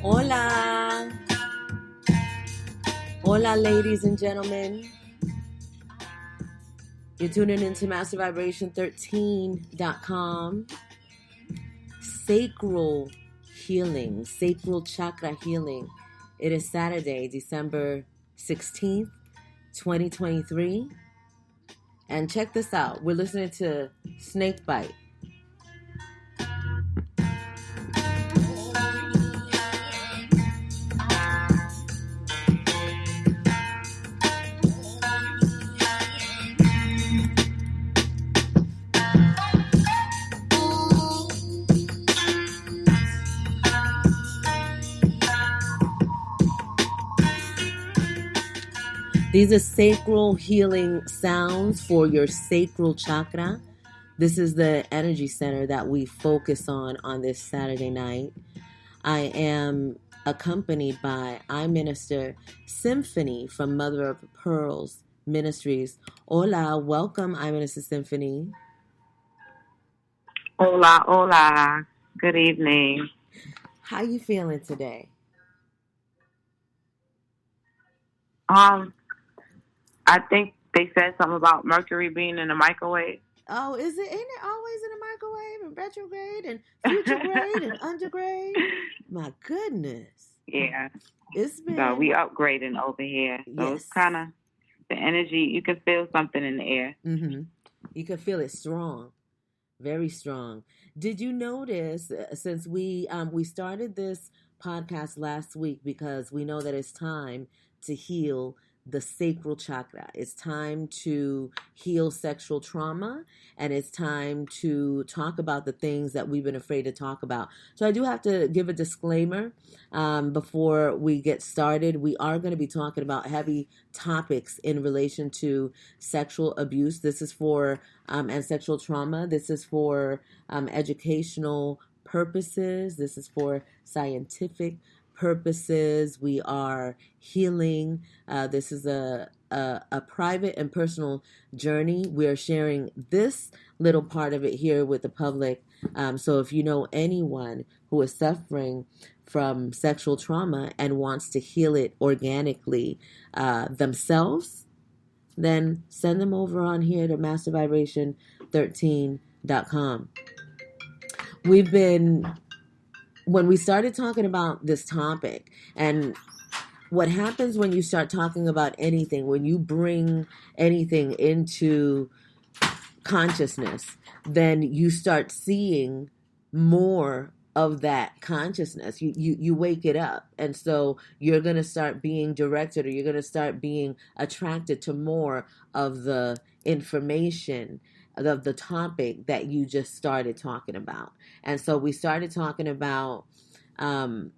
Hola. Hola, ladies and gentlemen. You're tuning into MasterVibration13.com. Sacral healing, sacral chakra healing. It is Saturday, December 16th, 2023. And check this out. We're listening to Snake Bite. These are sacral healing sounds for your sacral chakra. This is the energy center that we focus on this Saturday night. I am accompanied by I Minister Symphony from Mother of Pearls Ministries. Hola, welcome, I Minister Symphony. Hola, hola. Good evening. How you feeling today? I think they said something about Mercury being in the microwave. Oh, is it? Ain't it always in the microwave and retrograde and futuregrade and undergrade? My goodness. Yeah. It's been. So we upgrading over here. So Yes. It's kind of the energy. You can feel something in the air. Mm-hmm. You can feel it strong, very strong. Did you notice since we started this podcast last week because we know that it's time to heal the sacral chakra. It's time to heal sexual trauma, and it's time to talk about the things that we've been afraid to talk about. So I do have to give a disclaimer before we get started. We are going to be talking about heavy topics in relation to sexual abuse. This is for and sexual trauma. This is for educational purposes. This is for scientific purposes. We are healing. This is a private and personal journey. We are sharing this little part of it here with the public. So if you know anyone who is suffering from sexual trauma and wants to heal it organically themselves, then send them over on here to MasterVibration13.com. When we started talking about this topic, and what happens when you start talking about anything, when you bring anything into consciousness, then you start seeing more of that consciousness. You wake it up, and so you're going to start being directed, or you're going to start being attracted to more of the information of the topic that you just started talking about. And so we started talking about the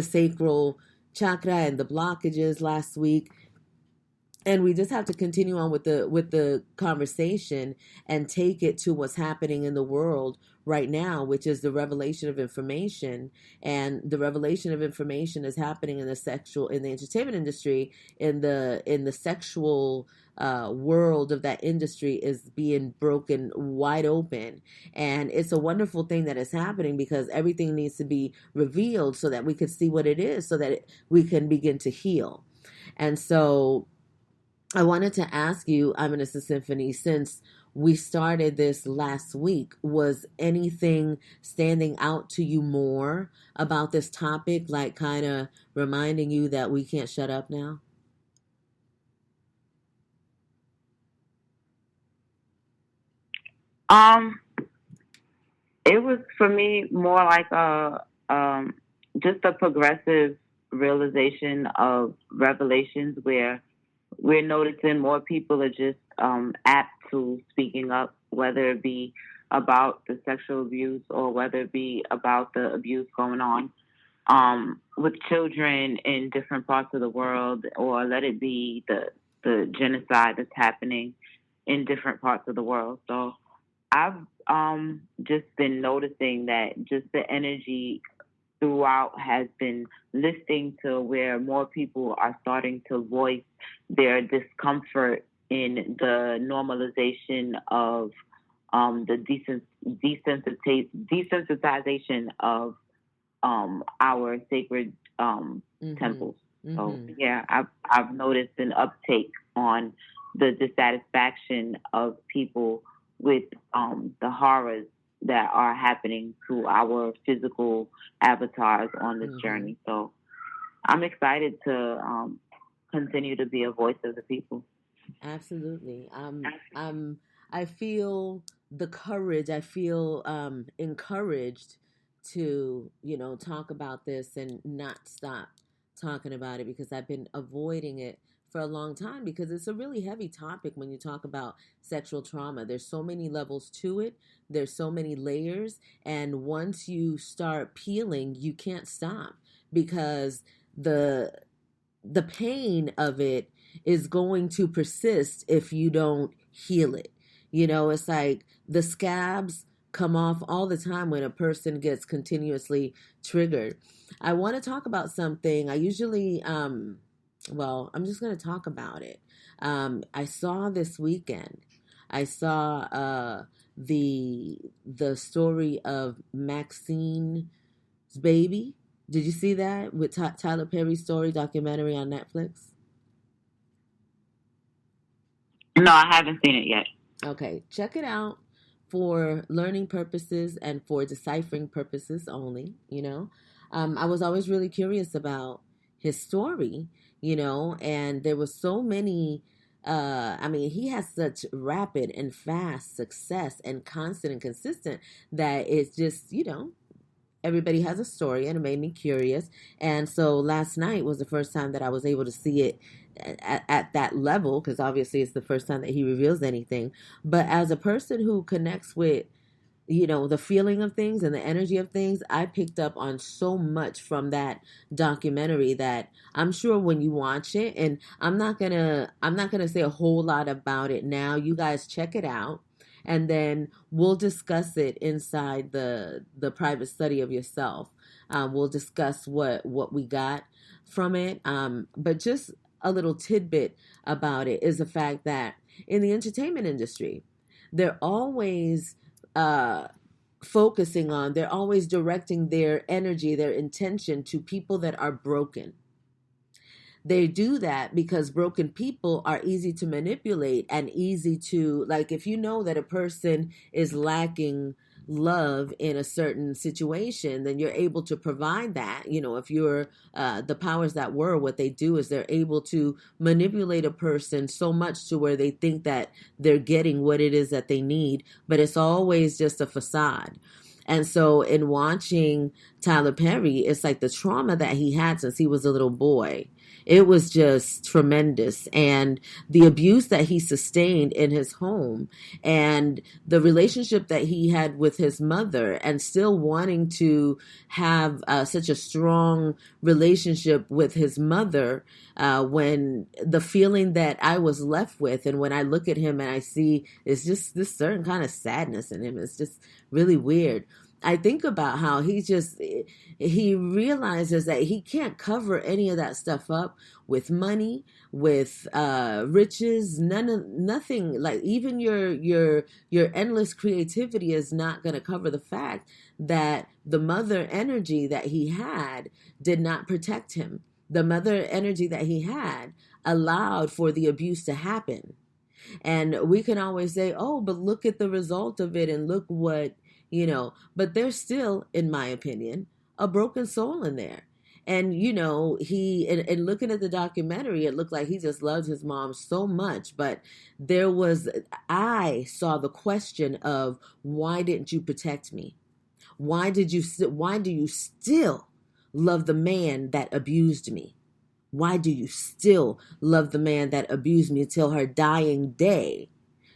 sacral chakra and the blockages last week, and we just have to continue on with the conversation and take it to what's happening in the world right now, which is the revelation of information. And the revelation of information is happening in the entertainment industry, in the sexual world of that industry is being broken wide open. And it's a wonderful thing that is happening, because everything needs to be revealed so that we can see what it is, so that we can begin to heal. And so I wanted to ask you, Minister Symphony, since we started this last week, was anything standing out to you more about this topic, like kind of reminding you that we can't shut up now? It was for me more like just a progressive realization of revelations where we're noticing more people are just apt to speaking up, whether it be about the sexual abuse or whether it be about the abuse going on with children in different parts of the world, or let it be the genocide that's happening in different parts of the world. So I've just been noticing that just the energy throughout has been listing to where more people are starting to voice their discomfort in the normalization of the desensitization of our sacred temples. So yeah, I've noticed an uptake on the dissatisfaction of people with the horrors that are happening to our physical avatars on this journey. So I'm excited to continue to be a voice of the people. Absolutely. I feel the courage. I feel encouraged to, talk about this and not stop talking about it, because I've been avoiding it for a long time, because it's a really heavy topic when you talk about sexual trauma. There's so many levels to it. There's so many layers, and once you start peeling, you can't stop, because the the pain of it is going to persist if you don't heal it. It's like the scabs come off all the time when a person gets continuously triggered. I want to talk about something. I usually, I'm just going to talk about it. I saw this weekend, I saw the story of Maxine's baby. Did you see that with Tyler Perry's story documentary on Netflix? No, I haven't seen it yet. Okay, check it out for learning purposes and for deciphering purposes only. I was always really curious about his story, and there was so many. He has such rapid and fast success and constant and consistent that it's just, everybody has a story, and it made me curious. And so last night was the first time that I was able to see it at that level, because obviously it's the first time that he reveals anything. But as a person who connects with, the feeling of things and the energy of things, I picked up on so much from that documentary that I'm sure when you watch it, and I'm not gonna say a whole lot about it now. You guys check it out, and then we'll discuss it inside the private study of yourself. We'll discuss what we got from it. But just a little tidbit about it is the fact that in the entertainment industry, they're always they're always directing their energy, their intention to people that are broken. They do that because broken people are easy to manipulate and easy to, like, if you know that a person is lacking love in a certain situation, then you're able to provide that. If you're the powers that were, what they do is they're able to manipulate a person so much to where they think that they're getting what it is that they need, but it's always just a facade. And so in watching Tyler Perry, it's like the trauma that he had since he was a little boy. It was just tremendous. And the abuse that he sustained in his home, and the relationship that he had with his mother, and still wanting to have such a strong relationship with his mother, when the feeling that I was left with, and when I look at him and I see, it's just this certain kind of sadness in him. It's just really weird. I think about how he realizes that he can't cover any of that stuff up with money, with riches, nothing. Like, even your endless creativity is not going to cover the fact that the mother energy that he had did not protect him. The mother energy that he had allowed for the abuse to happen. And we can always say, oh, but look at the result of it, and look what, but there's still, in my opinion, a broken soul in there. And, and looking at the documentary, it looked like he just loved his mom so much. But I saw the question of, why didn't you protect me? Why do you still love the man that abused me? Why do you still love the man that abused me? Until her dying day,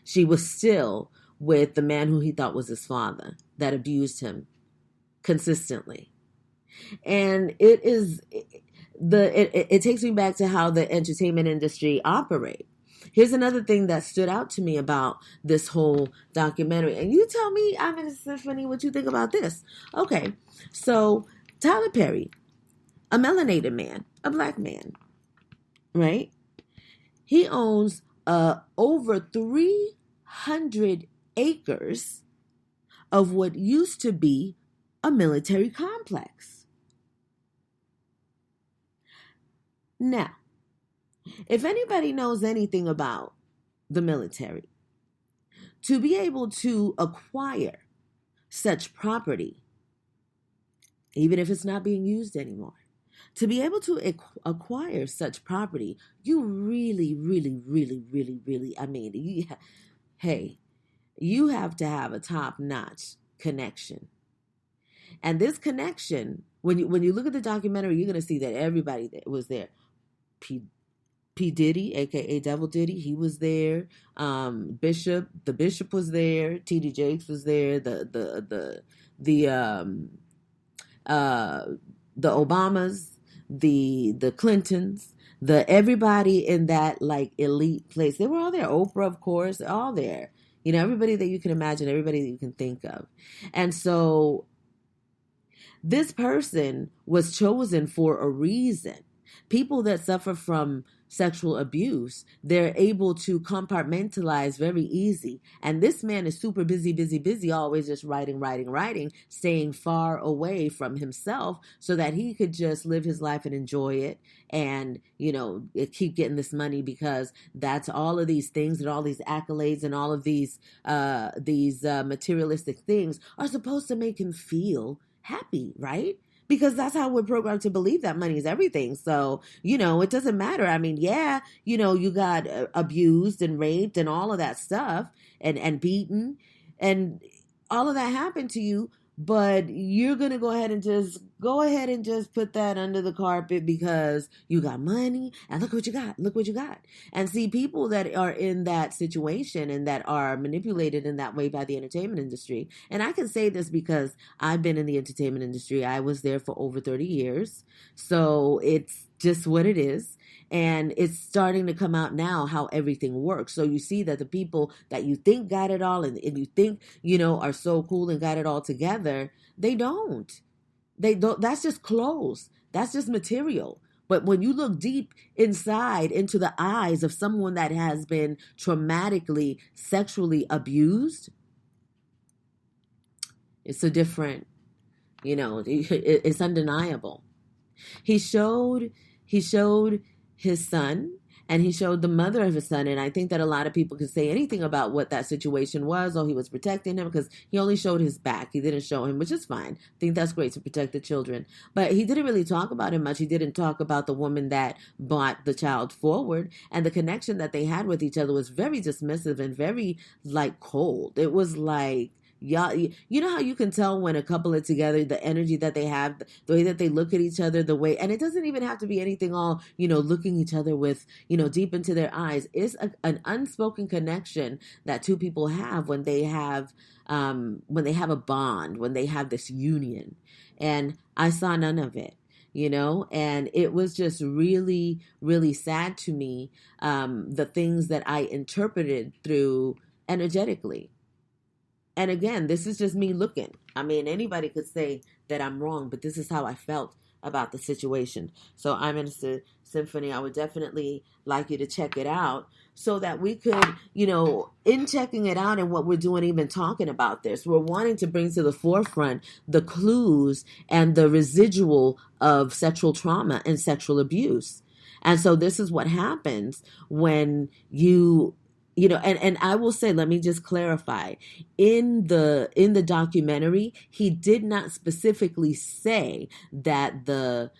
she was still with the man who he thought was his father that abused him consistently. And it takes me back to how the entertainment industry operates. Here's another thing that stood out to me about this whole documentary. And you tell me, I'm in a symphony, what you think about this. Okay, so Tyler Perry, a melanated man, a black man, right? He owns over 300 acres of what used to be a military complex. Now, if anybody knows anything about the military, to be able to acquire such property, even if it's not being used anymore, to be able to acquire such property, you really, really, really, really, really, you have to have a top-notch connection. And this connection, when you look at the documentary, you're going to see that everybody that was there. P. Diddy, aka Devil Diddy, he was there. The Bishop was there. T.D. Jakes was there. The Obamas, the Clintons, everybody in that like elite place. They were all there. Oprah, of course, all there. Everybody that you can imagine, everybody that you can think of. And so this person was chosen for a reason. People that suffer from sexual abuse, they're able to compartmentalize very easy. And this man is super busy, always just writing, staying far away from himself so that he could just live his life and enjoy it and, keep getting this money, because that's all of these things and all these accolades and all of these materialistic things are supposed to make him feel happy, right? Because that's how we're programmed to believe, that money is everything. So, it doesn't matter. I mean, yeah, you got abused and raped and all of that stuff and beaten and all of that happened to you. But you're going to go ahead and just put that under the carpet because you got money and look what you got. And see, people that are in that situation and that are manipulated in that way by the entertainment industry. And I can say this because I've been in the entertainment industry. I was there for over 30 years. So it's just what it is. And it's starting to come out now how everything works. So you see that the people that you think got it all and you think, are so cool and got it all together, they don't. They don't. That's just clothes. That's just material. But when you look deep inside into the eyes of someone that has been traumatically sexually abused, it's a different, it's undeniable. He showed his son, and he showed the mother of his son. And I think that a lot of people can say anything about what that situation was, or he was protecting him, because he only showed his back. He didn't show him, which is fine. I think that's great to protect the children. But he didn't really talk about him much. He didn't talk about the woman that brought the child forward. And the connection that they had with each other was very dismissive and very, cold. It was like, y'all, you know how you can tell when a couple are together, the energy that they have, the way that they look at each other, the way, and it doesn't even have to be anything all, looking each other with, deep into their eyes. It's an unspoken connection that two people have when they have a bond, when they have this union. And I saw none of it. And it was just really, really sad to me, the things that I interpreted through energetically. And again, this is just me looking. I mean, anybody could say that I'm wrong, but this is how I felt about the situation. So I'm in a symphony. I would definitely like you to check it out so that we could, in checking it out and what we're doing, even talking about this, we're wanting to bring to the forefront the clues and the residual of sexual trauma and sexual abuse. And so this is what happens when and I will say, let me just clarify, in the documentary, he did not specifically say that the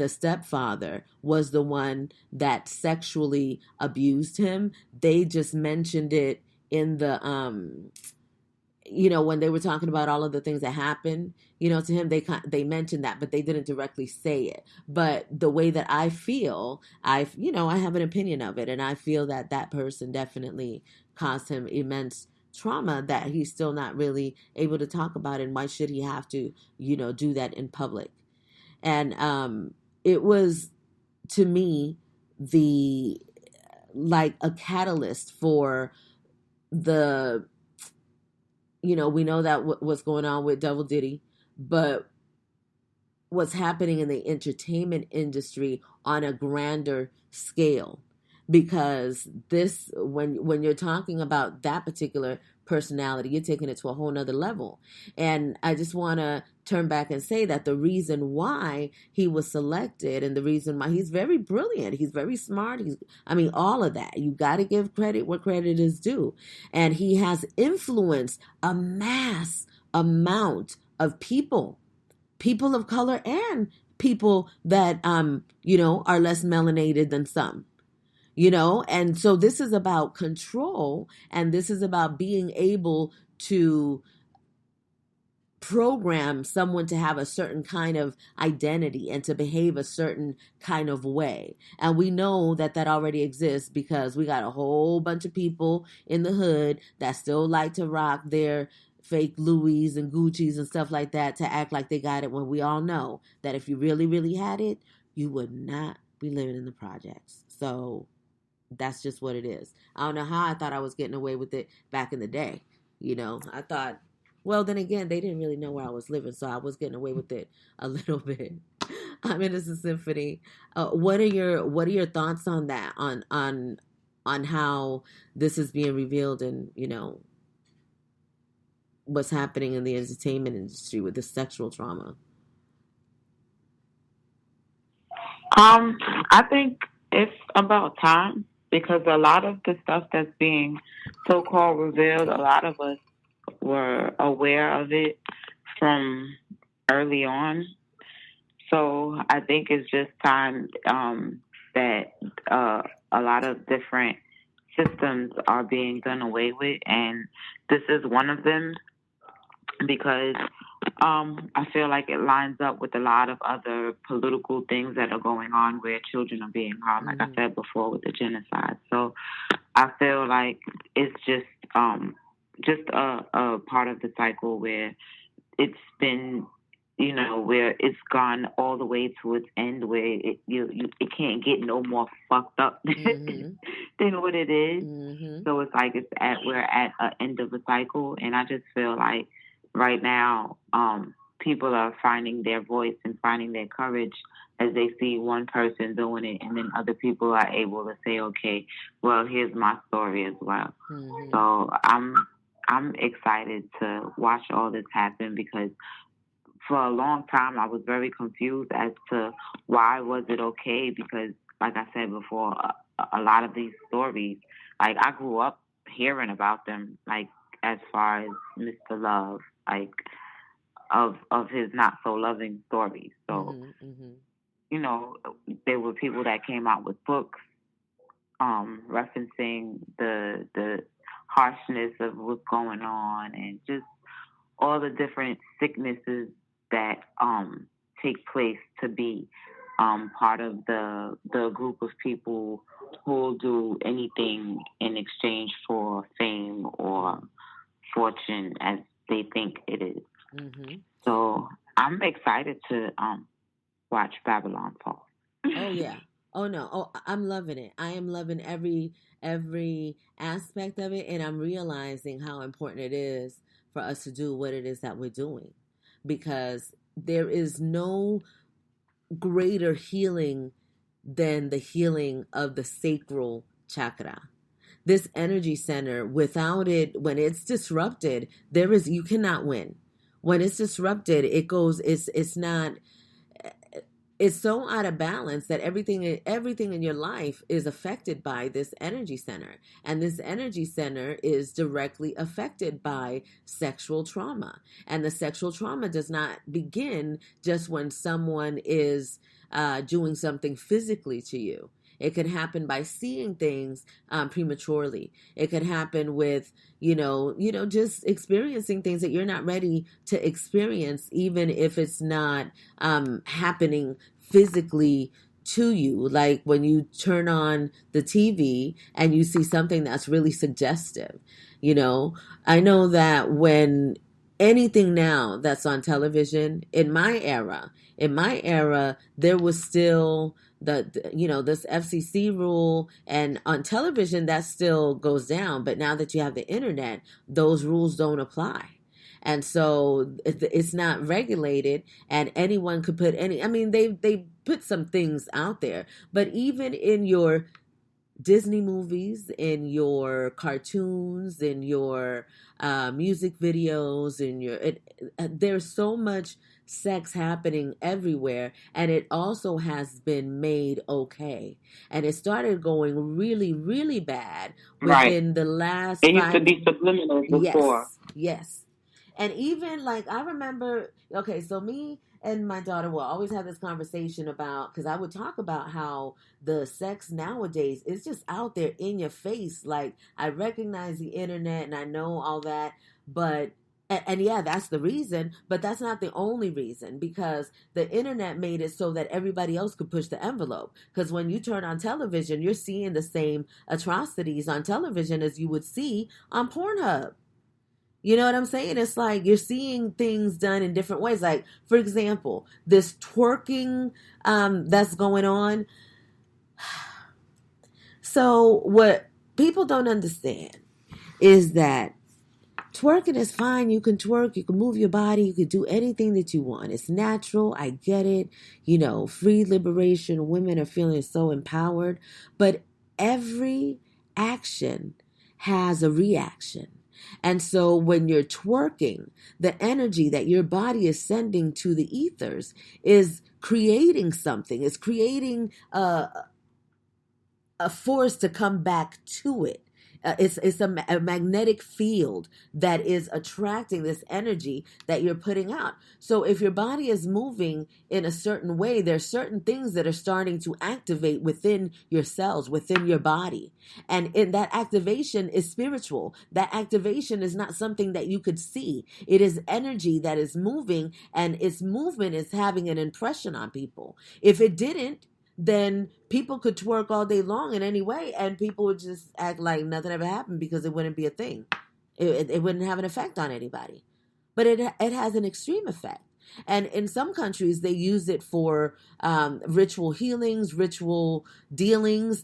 stepfather was the one that sexually abused him. They just mentioned it in the when they were talking about all of the things that happened, to him, they mentioned that, but they didn't directly say it. But the way that I feel, I have an opinion of it, and I feel that that person definitely caused him immense trauma that he's still not really able to talk about. And why should he have to, do that in public? And it was, to me, the like a catalyst for the we know that what's going on with Double Diddy, but what's happening in the entertainment industry on a grander scale. Because this, when you're talking about that particular personality, you're taking it to a whole nother level. And I just want to turn back and say that the reason why he was selected, and the reason why he's very brilliant, he's very smart, all of that. You got to give credit where credit is due. And he has influenced a mass amount of people of color, and people that, are less melanated than some. And so this is about control, and this is about being able to program someone to have a certain kind of identity and to behave a certain kind of way. And we know that that already exists, because we got a whole bunch of people in the hood that still like to rock their fake Louis and Gucci's and stuff like that, to act like they got it, when we all know that if you really, really had it, you would not be living in the projects. So that's just what it is. I don't know how I thought I was getting away with it back in the day. I thought, well, then again, they didn't really know where I was living, so I was getting away with it a little bit. I'm Innocent Symphony. What are your thoughts on that? On how this is being revealed, and what's happening in the entertainment industry with the sexual trauma? I think it's about time, because a lot of the stuff that's being so-called revealed, a lot of us were aware of it from early on. So I think it's just time that a lot of different systems are being done away with, and this is one of them, because I feel like it lines up with a lot of other political things that are going on, where children are being harmed, like I said before, with the genocide. So I feel like it's just a part of the cycle where it's been, where it's gone all the way to its end, where it can't get no more fucked up than what it is. So it's like we're at an end of a cycle, and I just feel like right now, people are finding their voice and finding their courage as they see one person doing it, and then other people are able to say, okay, well, here's my story as well. So I'm excited to watch all this happen, because for a long time I was very confused as to why was it okay, because like I said before, a lot of these stories, like I grew up hearing about them, like as far as Mr. Love, like of his not so loving stories. So there were people that came out with books referencing the harshness of what's going on, and just all the different sicknesses that take place to be part of the group of people who will do anything in exchange for fame or fortune, as they think it is. So I'm excited to watch Babylon Fall. Oh yeah. Oh no. Oh, I'm loving it. I am loving every aspect of it, and I'm realizing how important it is for us to do what it is that we're doing, because there is no greater healing than the healing of the sacral chakra. This energy center, without it, when it's disrupted, you cannot win. When it's disrupted, it's not, it's so out of balance that everything in your life is affected by this energy center. And this energy center is directly affected by sexual trauma. And the sexual trauma does not begin just when someone is doing something physically to you. It can happen by seeing things prematurely. It can happen with, just experiencing things that you're not ready to experience, even if it's not happening physically to you. Like when you turn on the TV and you see something that's really suggestive. I know that when anything now that's on television in my era, there was still this FCC rule, and on television that still goes down, but now that you have the internet, those rules don't apply. And so it's not regulated, and anyone could put any, I mean, they put some things out there, but even in your Disney movies, in your cartoons, in your music videos, there's so much sex happening everywhere, and it also has been made okay. And it started going really, really bad Right. within the last It used to 5. be subliminal before. Yes. And even like I remember, okay, so me and my daughter will always have this conversation about, because I would talk about how the sex nowadays is just out there in your face. Like, I recognize the internet and I know all that, but and yeah, that's the reason, but that's not the only reason, because the internet made it so that everybody else could push the envelope. Because when you turn on television, you're seeing the same atrocities on television as you would see on Pornhub. You know what I'm saying? It's like you're seeing things done in different ways. Like, for example, this twerking that's going on. So what people don't understand is that twerking is fine. You can twerk, you can move your body, you can do anything that you want. It's natural. I get it. Free liberation. Women are feeling so empowered. But every action has a reaction. And so when you're twerking, the energy that your body is sending to the ethers is creating something. It's creating a force to come back to it. It's a magnetic field that is attracting this energy that you're putting out. So if your body is moving in a certain way, there's certain things that are starting to activate within your cells, within your body. And in that activation is spiritual. That activation is not something that you could see. It is energy that is moving, and its movement is having an impression on people. If it didn't, then people could twerk all day long in any way, and people would just act like nothing ever happened, because it wouldn't be a thing. It wouldn't have an effect on anybody. But it has an extreme effect. And in some countries, they use it for ritual healings, ritual dealings,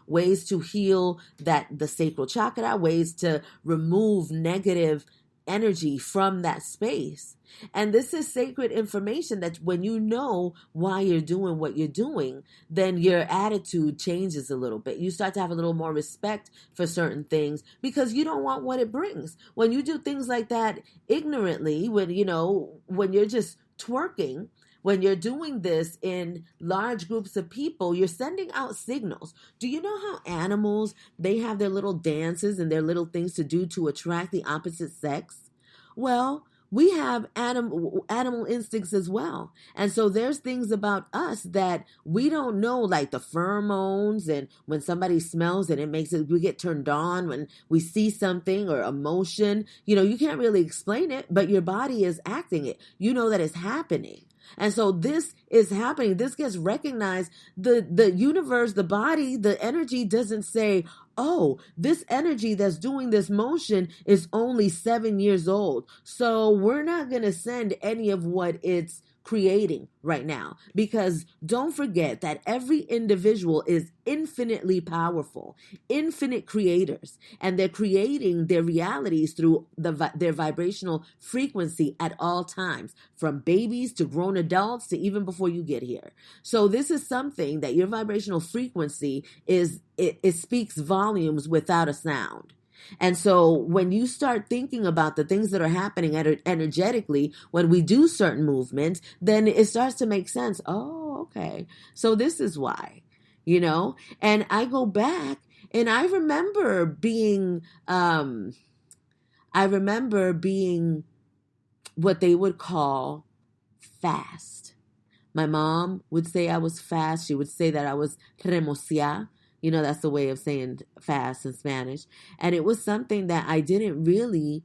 ways to heal the sacral chakra, ways to remove negative energy from that space. And this is sacred information that when you know why you're doing what you're doing, then your attitude changes a little bit. You start to have a little more respect for certain things, because you don't want what it brings. When you do things like that ignorantly, when you're just twerking, when you're doing this in large groups of people, you're sending out signals. Do you know how animals, they have their little dances and their little things to do to attract the opposite sex? Well, we have animal instincts as well. And so there's things about us that we don't know, like the pheromones, and when somebody smells and we get turned on when we see something, or emotion. You can't really explain it, but your body is acting it. You know that it's happening. And so this is happening. This gets recognized. The universe, the body, the energy doesn't say, oh, this energy that's doing this motion is only 7 years old, so we're not going to send any of what it's creating right now. Because don't forget that every individual is infinitely powerful, infinite creators, and they're creating their realities through their vibrational frequency at all times, from babies to grown adults to even before you get here. So this is something that your vibrational frequency it speaks volumes without a sound. And so when you start thinking about the things that are happening energetically when we do certain movements, then it starts to make sense. Oh, okay. So this is why, and I go back and I remember being what they would call fast. My mom would say I was fast. She would say that I was remocia. That's the way of saying fast in Spanish. And it was something that I didn't really,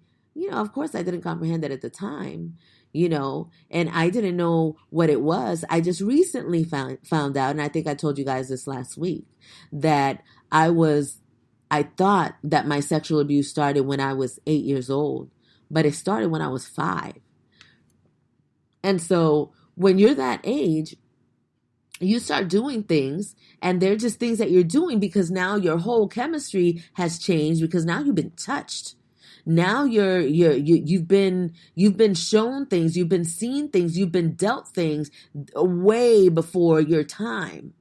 of course I didn't comprehend it at the time, and I didn't know what it was. I just recently found out, and I think I told you guys this last week, that I thought that my sexual abuse started when I was 8 years old, but it started when I was 5. And so when you're that age, you start doing things, and they're just things that you're doing because now your whole chemistry has changed, because now you've been touched. Now you've been shown things, you've been seen things, you've been dealt things way before your time.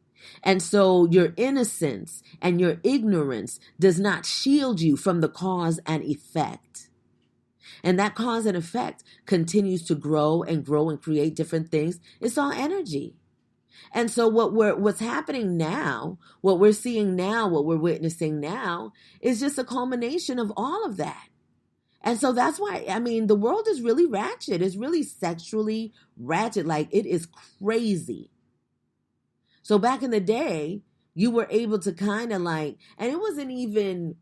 And so your innocence and your ignorance does not shield you from the cause and effect. And that cause and effect continues to grow and create different things. It's all energy. And so what's happening now, what we're seeing now, what we're witnessing now is just a culmination of all of that. And so that's why, the world is really ratchet. It's really sexually ratchet. Like, it is crazy. So back in the day, you were able to kind of and it wasn't even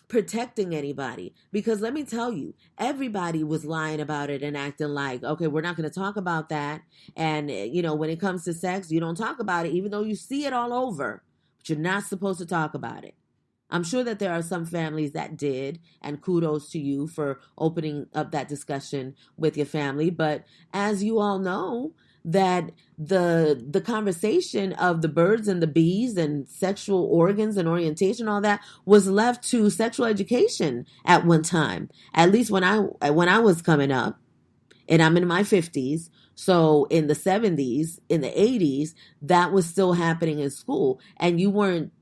protecting anybody, because let me tell you, everybody was lying about it and acting like, okay, we're not going to talk about that. And, when it comes to sex, you don't talk about it, even though you see it all over, but you're not supposed to talk about it. I'm sure that there are some families that did, and kudos to you for opening up that discussion with your family. But as you all know, that the conversation of the birds and the bees and sexual organs and orientation, all that was left to sexual education at one time. At least when I was coming up, and I'm in my 50s. So in the 70s, in the 80s, that was still happening in school, and you weren't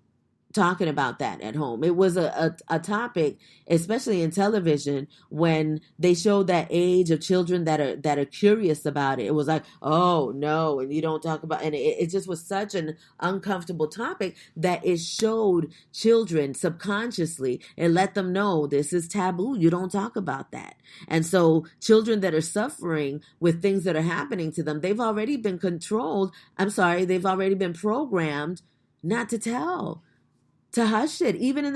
talking about that at home. It was a topic, especially in television, when they showed that age of children that are curious about it. It was like, oh no, and you don't talk about, and it just was such an uncomfortable topic that it showed children subconsciously and let them know this is taboo. You don't talk about that. And so children that are suffering with things that are happening to them, they've already been they've already been programmed not to tell, to hush it. Even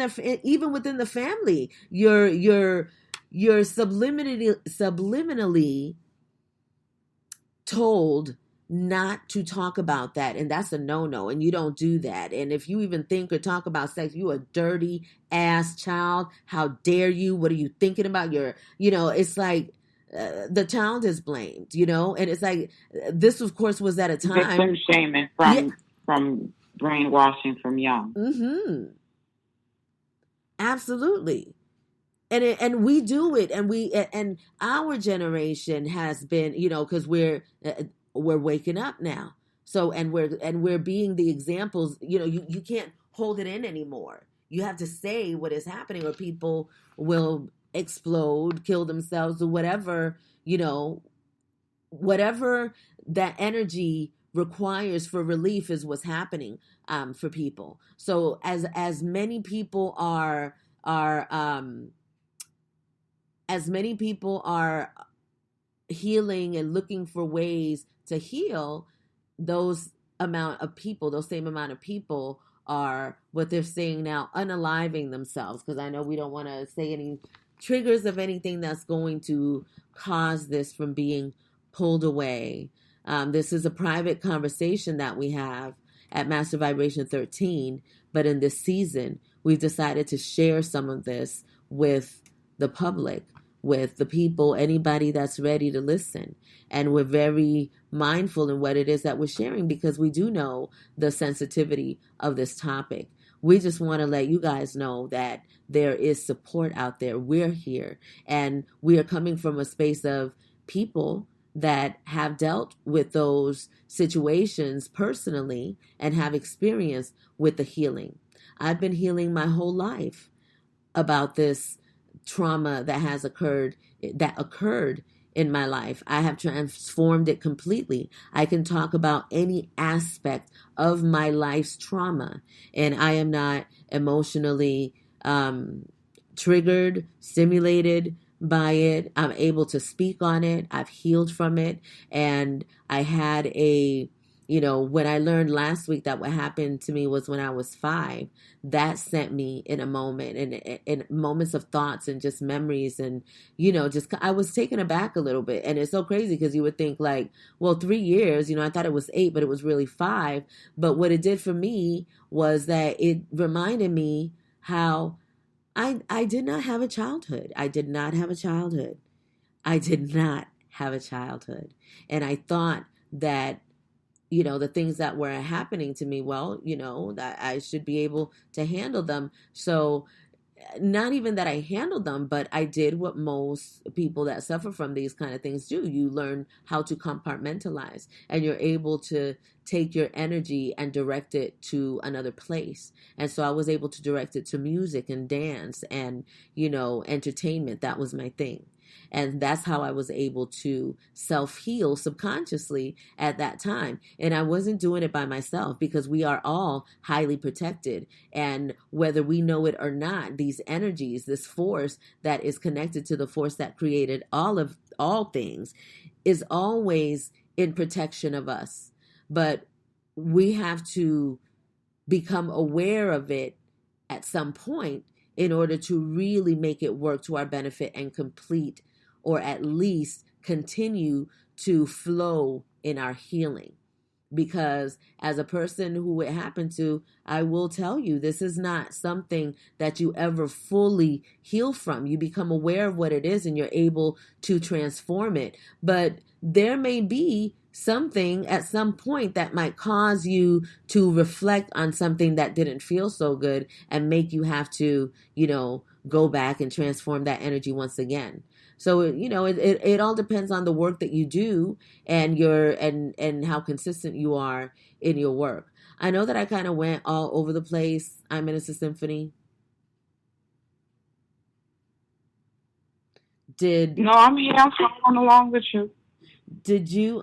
within the family, you're subliminally told not to talk about that, and that's a no-no, and you don't do that. And if you even think or talk about sex, you a dirty ass child. How dare you? What are you thinking about? It's like the child is blamed, and it's like, this of course was at a time victim shaming from brainwashing from young. Mm-hmm. Absolutely. And we do it, and our generation has been, because we're waking up now. So and we're being the examples. You can't hold it in anymore. You have to say what is happening, or people will explode, kill themselves, or whatever. Whatever that energy requires for relief is what's happening for people. So as many people are healing and looking for ways to heal, those same amount of people are, what they're saying now, unaliving themselves. Because I know we don't want to say any triggers of anything that's going to cause this from being pulled away. This is a private conversation that we have at Master Vibration 13, but in this season, we've decided to share some of this with the public, with the people, anybody that's ready to listen. And we're very mindful in what it is that we're sharing, because we do know the sensitivity of this topic. We just want to let you guys know that there is support out there. We're here, and we are coming from a space of people that have dealt with those situations personally and have experience with the healing. I've been healing my whole life about this trauma that occurred in my life. I have transformed it completely. I can talk about any aspect of my life's trauma, and I am not emotionally triggered, stimulated by it. I'm able to speak on it. I've healed from it, and I had a when I learned last week that what happened to me was when I was 5, that sent me in a moment and in moments of thoughts and just memories. And, just I was taken aback a little bit. And it's so crazy because you would think like, well, 3 years, I thought it was 8, but it was really 5. But what it did for me was that it reminded me how I did not have a childhood. I did not have a childhood. I did not have a childhood. And I thought that, the things that were happening to me, well, that I should be able to handle them. So, not even that I handled them, but I did what most people that suffer from these kind of things do. You learn how to compartmentalize, and you're able to take your energy and direct it to another place. And so I was able to direct it to music and dance and, entertainment. That was my thing. And that's how I was able to self heal subconsciously at that time. And I wasn't doing it by myself because we are all highly protected. And whether we know it or not, these energies, this force that is connected to the force that created all things, is always in protection of us. But we have to become aware of it at some point in order to really make it work to our benefit and complete, or at least continue to flow in our healing. Because as a person who it happened to, I will tell you, this is not something that you ever fully heal from. You become aware of what it is and you're able to transform it. But there may be something at some point that might cause you to reflect on something that didn't feel so good and make you have to, go back and transform that energy once again. So, it all depends on the work that you do and and how consistent you are in your work. I know that I kind of went all over the place. I'm Minister Symphony. No, I'm here. I'm following along with you. Did you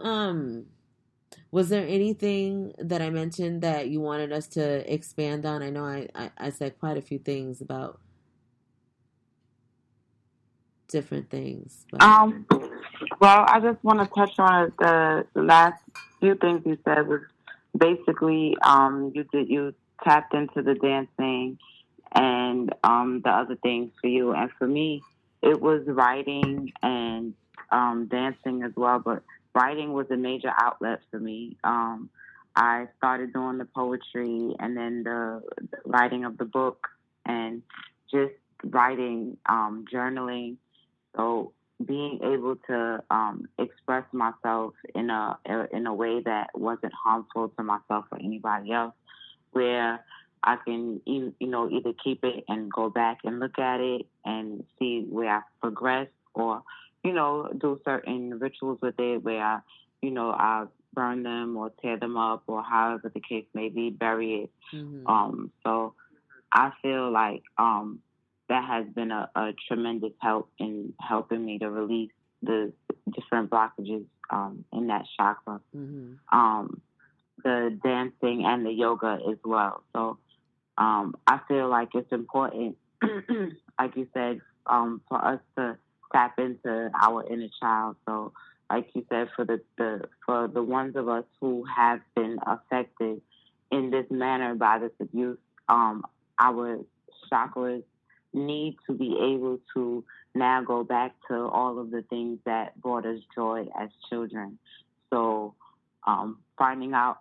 was there anything that I mentioned that you wanted us to expand on? I know I said quite a few things about different things. But... well, I just want to touch on the last few things you said was basically you tapped into the dancing and the other things for you, and for me it was writing and dancing as well. But writing was a major outlet for me. I started doing the poetry and then the writing of the book and just writing, journaling. So being able to express myself in a way that wasn't harmful to myself or anybody else, where I can either keep it and go back and look at it and see where I progressed, or do certain rituals with it where I burn them or tear them up or however the case may be, bury it. Mm-hmm. So I feel like that has been a tremendous help in helping me to release the different blockages in that chakra. Mm-hmm. The dancing and the yoga as well. So I feel like it's important, like you said, for us to tap into our inner child. So, like you said, for the ones of us who have been affected in this manner by this abuse, our chakras need to be able to now go back to all of the things that brought us joy as children. So, finding out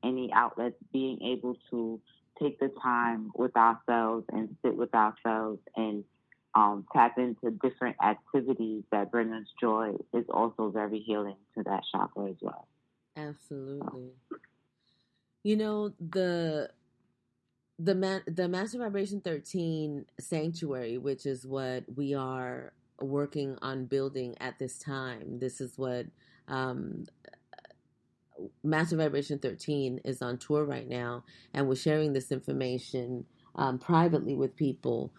any outlets, being able to take the time with ourselves and sit with ourselves and tap into different activities that bring us joy is also very healing to that chakra as well. Absolutely. The Master Vibration 13 Sanctuary, which is what we are working on building at this time. This is what Master Vibration 13 is on tour right now, and we're sharing this information privately with people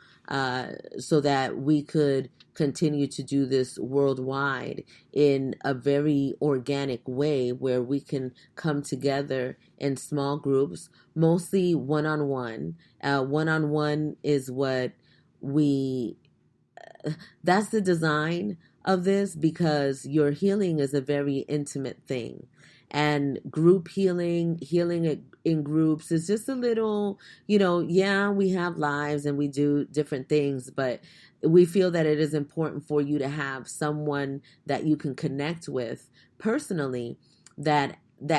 so that we could continue to do this worldwide in a very organic way where we can come together in small groups, mostly one-on-one. One-on-one is what that's the design of this, because your healing is a very intimate thing. And group healing, in groups is just a little, yeah, we have lives and we do different things, but we feel that it is important for you to have someone that you can connect with personally, that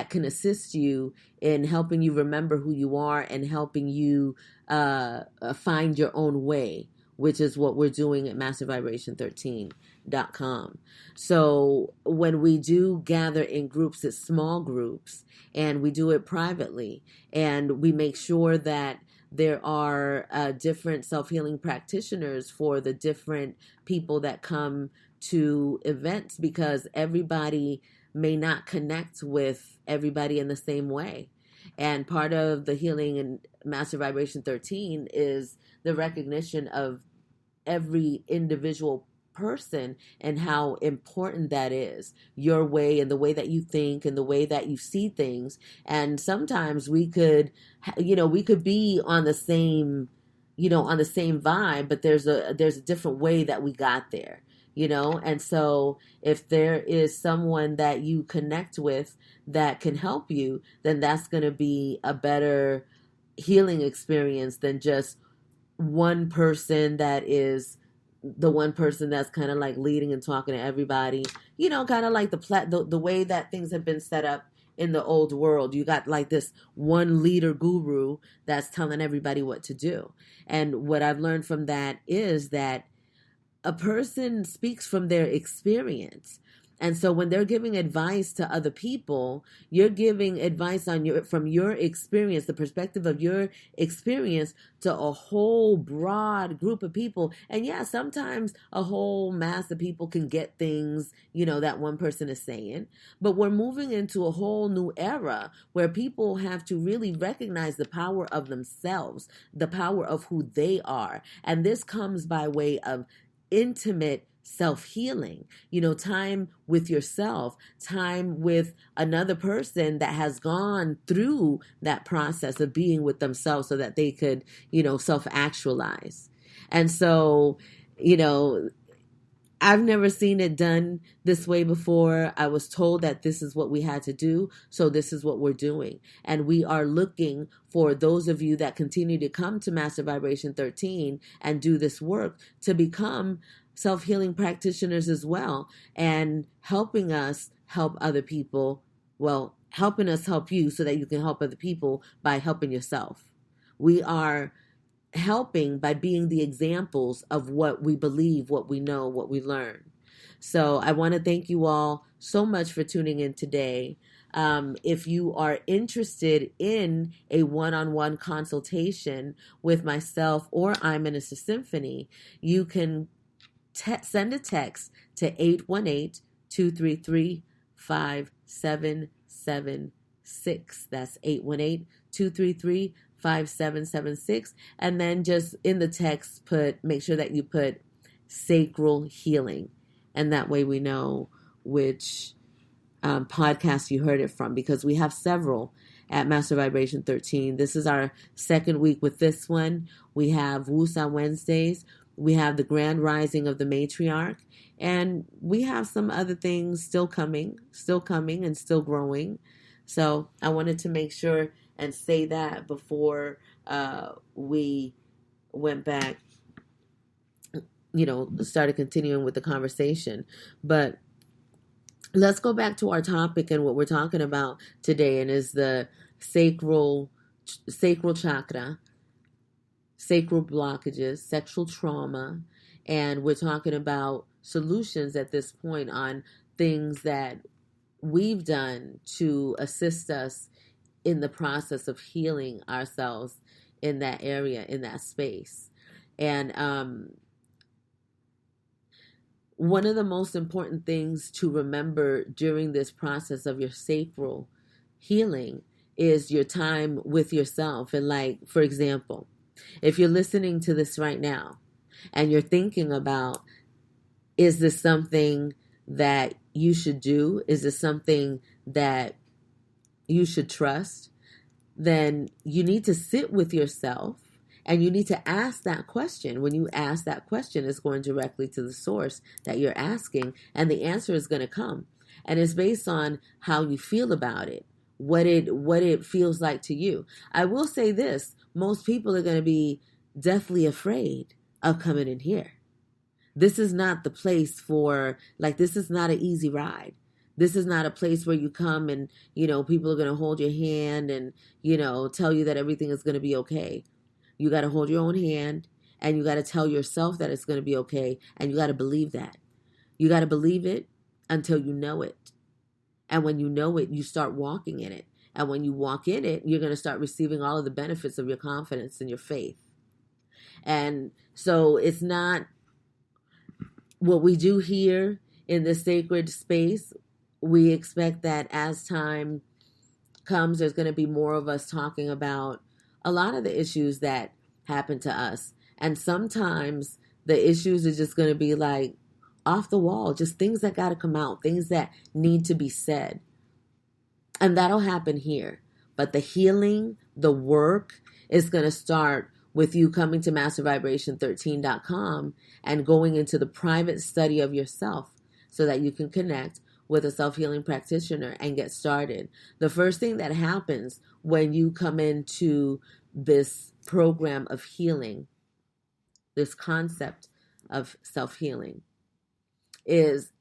can assist you in helping you remember who you are and helping you find your own way, which is what we're doing at mastervibration13.com. So when we do gather in groups, it's small groups, and we do it privately, and we make sure that there are different self-healing practitioners for the different people that come to events, because everybody may not connect with everybody in the same way. And part of the healing in Master Vibration 13 is the recognition of every individual person and how important that is, your way and the way that you think and the way that you see things. And sometimes we could be on the same vibe, but there's a different way that we got there. And so if there is someone that you connect with that can help you, then that's going to be a better healing experience than just one person that is the one person that's kind of like leading and talking to everybody, kind of like the way that things have been set up in the old world. You got like this one leader guru that's telling everybody what to do. And what I've learned from that is that a person speaks from their experience. And so when they're giving advice to other people, you're giving advice from your experience, the perspective of your experience, to a whole broad group of people. And yeah, sometimes a whole mass of people can get things, that one person is saying. But we're moving into a whole new era where people have to really recognize the power of themselves, the power of who they are. And this comes by way of intimate self-healing, time with yourself, time with another person that has gone through that process of being with themselves so that they could, self-actualize. And so, I've never seen it done this way before. I was told that this is what we had to do, so this is what we're doing. And we are looking for those of you that continue to come to Master Vibration 13 and do this work to become self-healing practitioners as well, and helping us help other people. Well, helping us help you so that you can help other people by helping yourself. We are helping by being the examples of what we believe, what we know, what we learn. So I want to thank you all so much for tuning in today. If you are interested in a one-on-one consultation with myself or I'm in a Symphony, you can send a text to 818-233-5776. That's 818-233-5776. And then just in the text, make sure that you put sacral healing. And that way we know which podcast you heard it from, because we have several at Master Vibration 13. This is our second week with this one. We have Wusa Wednesdays. We have the Grand Rising of the Matriarch. And we have some other things still coming and still growing. So I wanted to make sure and say that before we went back, started continuing with the conversation. But let's go back to our topic and what we're talking about today, and is the sacral chakra, sacral blockages, sexual trauma. And we're talking about solutions at this point on things that we've done to assist us in the process of healing ourselves in that area, in that space. And one of the most important things to remember during this process of your sacral healing is your time with yourself. And like, for example, if you're listening to this right now and you're thinking about, is this something that you should do? Is this something that you should trust? Then you need to sit with yourself and you need to ask that question. When you ask that question, it's going directly to the source that you're asking, and the answer is going to come. And it's based on how you feel about it, what it feels like to you. I will say this, most people are going to be deathly afraid of coming in here. This is not the place for, like, this is not an easy ride. This is not a place where you come and, people are going to hold your hand and, tell you that everything is going to be okay. You got to hold your own hand, and you got to tell yourself that it's going to be okay, and you got to believe that. You got to believe it until you know it. And when you know it, you start walking in it. And when you walk in it, you're going to start receiving all of the benefits of your confidence and your faith. And so it's not what we do here in this sacred space. We expect that as time comes, there's going to be more of us talking about a lot of the issues that happen to us. And sometimes the issues are just going to be like off the wall, just things that got to come out, things that need to be said. And that'll happen here. But the healing, the work is going to start with you coming to mastervibration13.com and going into the private study of yourself so that you can connect with a self-healing practitioner and get started. The first thing that happens when you come into this program of healing, this concept of self-healing, is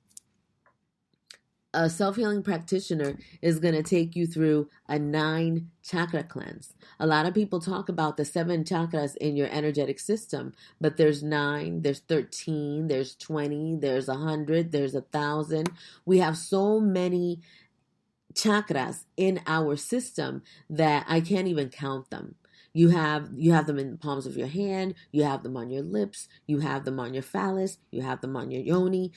a self-healing practitioner is going to take you through a 9 chakra cleanse. A lot of people talk about the 7 chakras in your energetic system, but there's 9, there's 13, there's 20, there's 100, there's 1,000. We have so many chakras in our system that I can't even count them. You have them in the palms of your hand, you have them on your lips, you have them on your phallus, you have them on your yoni,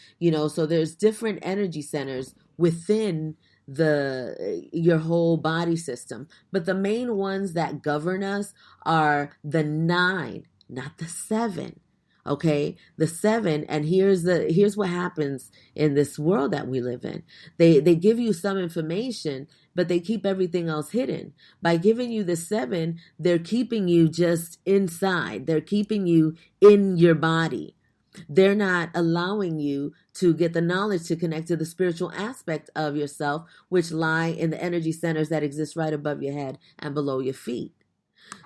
so there's different energy centers within your whole body system. But the main ones that govern us are the 9, not the 7. Okay, the 7, and here's what happens in this world that we live in. They give you some information, but they keep everything else hidden. By giving you the 7, they're keeping you just inside. They're keeping you in your body. They're not allowing you to get the knowledge to connect to the spiritual aspect of yourself, which lie in the energy centers that exist right above your head and below your feet.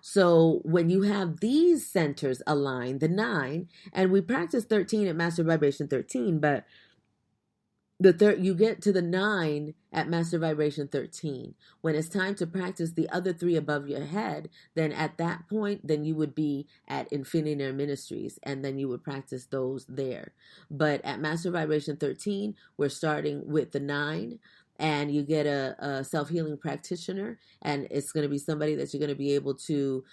So when you have these centers aligned, the 9, and we practice 13 at Master Vibration 13, but you get to the 9 at Master Vibration 13. When it's time to practice the other 3 above your head, then at that point, then you would be at Infinity Ministries, and then you would practice those there. But at Master Vibration 13, we're starting with the 9, and you get a self-healing practitioner, and it's going to be somebody that you're going to be able to